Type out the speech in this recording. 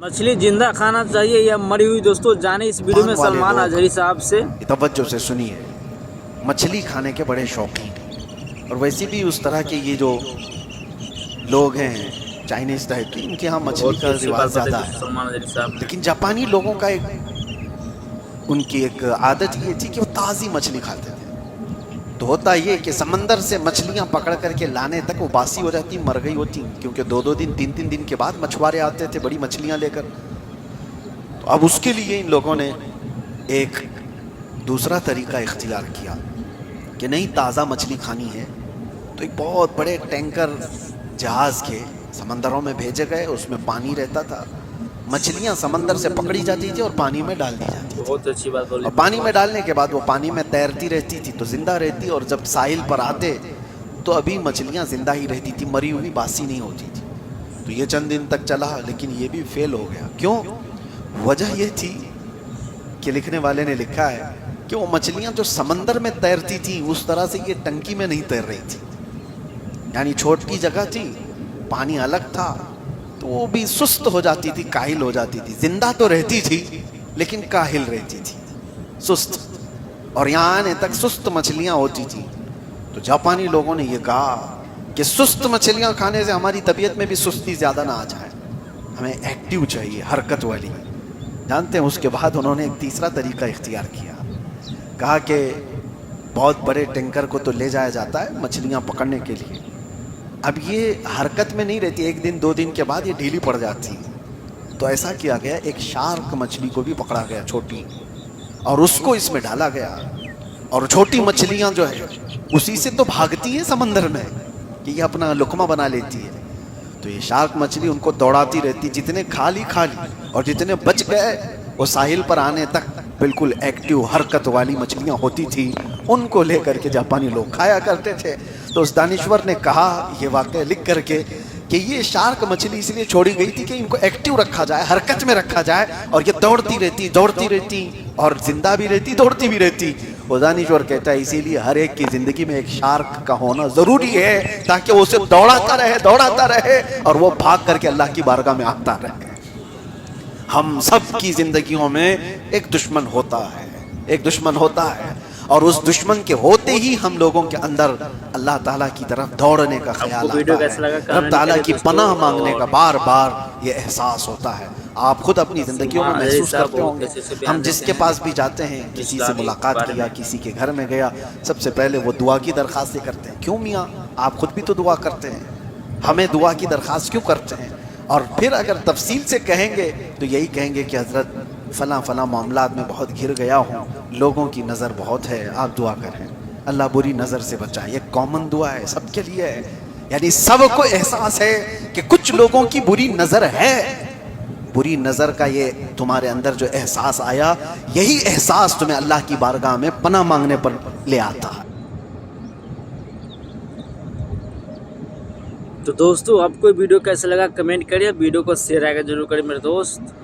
मछली जिंदा खाना चाहिए या मरी हुई? दोस्तों जाने इस वीडियो में सलमान अजहरी साहब से। तवज्जो से सुनिए, मछली खाने के बड़े शौकीन हैं और वैसे भी उस तरह के ये जो लोग हैं चाइनीज टाइप के, इनके यहाँ मछली का रिवाज ज़्यादा है। सलमान अजहरी साहब लेकिन जापानी लोगों का उनकी एक आदत ये थी कि वो ताज़ी मछली खाते थे। तो होता ये कि समंदर से मछलियाँ पकड़ करके लाने तक वो बासी हो जाती, मर गई होती, क्योंकि 2-2 दिन 3-3 दिन के बाद मछुआरे आते थे बड़ी मछलियाँ लेकर। तो अब उसके लिए इन लोगों ने एक दूसरा तरीका इख्तियार किया कि नहीं, ताज़ा मछली खानी है तो एक बहुत बड़े टैंकर जहाज़ के समंदरों में भेजे गए। उसमें पानी रहता था, मछलियाँ समंदर से पकड़ी जाती थी और पानी में डाल दी जाती थी। बहुत अच्छी बात बोली। और पानी में डालने के बाद वो पानी में तैरती रहती थी तो जिंदा रहती, और जब साहिल पर आते तो अभी मछलियाँ जिंदा ही रहती थी, मरी हुई बासी नहीं होती थी। तो ये चंद दिन तक चला, लेकिन ये भी फेल हो गया। क्यों? वजह ये थी कि लिखने वाले ने लिखा है कि वो मछलियाँ जो समंदर में तैरती थी उस तरह से ये टंकी में नहीं तैर रही थी। यानी छोटी जगह थी, पानी अलग था, तो वो भी सुस्त हो जाती थी, काहिल हो जाती थी। जिंदा तो रहती थी लेकिन काहिल रहती थी, सुस्त। और यहाँ आने तक सुस्त मछलियाँ होती थी। तो जापानी लोगों ने ये कहा कि सुस्त मछलियाँ खाने से हमारी तबीयत में भी सुस्ती ज़्यादा ना आ जाए, हमें एक्टिव चाहिए, हरकत वाली। जानते हैं, उसके बाद उन्होंने एक तीसरा तरीका इख्तियार किया। कहा कि बहुत बड़े टैंकर को तो ले जाया जाता है मछलियाँ पकड़ने के लिए, अब ये हरकत में नहीं रहती, 1 दिन 2 दिन के बाद ये ढीली पड़ जाती है। तो ऐसा किया गया, एक शार्क मछली को भी पकड़ा गया छोटी, और उसको इसमें डाला गया। और छोटी मछलियां जो है उसी से तो भागती है समंदर में कि ये अपना लुकमा बना लेती है। तो ये शार्क मछली उनको दौड़ाती रहती, जितने खा ली, और जितने बच गए वो साहिल पर आने तक बिल्कुल एक्टिव हरकत वाली मछलियां होती थी। उनको लेकर के जापानी लोग खाया करते थे। तो उस दानिश्वर ने कहा ये वाक़या लिख करके कि ये शार्क मछली इसलिए छोड़ी गई थी कि इनको एक्टिव रखा जाए, हरकत में रखा जाए, और ये दौड़ती रहती और जिंदा भी रहती, दौड़ती भी रहती। वो दानिश्वर कहता है इसीलिए हर एक की जिंदगी में एक शार्क का होना जरूरी है, ताकि वो उसे दौड़ाता रहे और वो भाग करके अल्लाह की बारगाह में आता रहे। हम सब की जिंदगियों में एक दुश्मन होता है, और उस दुश्मन के होते ही हम लोगों के अंदर अल्लाह ताला की तरफ दौड़ने का ख्याल आता है, रब ताला की पनाह मांगने का बार बार ये एहसास होता है। आप खुद अपनी जिंदगियों में महसूस करते होंगे, हम जिसके पास भी जाते हैं, किसी से मुलाकात किया, किसी के घर में गया, सबसे पहले वो दुआ की दरख्वास्त करते हैं। क्यों मियाँ, आप खुद भी तो दुआ करते हैं, हमें दुआ की दरख्वास्त क्यों करते हैं? और फिर अगर तफसील से कहेंगे तो यही कहेंगे कि हज़रत फ़लाँ मामलात में बहुत घिर गया हूँ, लोगों की नज़र बहुत है, आप दुआ करें, अल्लाह बुरी नज़र से बचाए। ये कॉमन दुआ है, सबके लिए है। यानी सबको एहसास है कि कुछ लोगों की बुरी नज़र है। बुरी नज़र का ये तुम्हारे अंदर जो एहसास आया, यही एहसास तुम्हें अल्लाह की बारगाह में पनाह मांगने पर ले आता है। तो दोस्तों आपको वीडियो कैसा लगा कमेंट करिए, वीडियो को शेयर आगे जरूर करें मेरे दोस्त।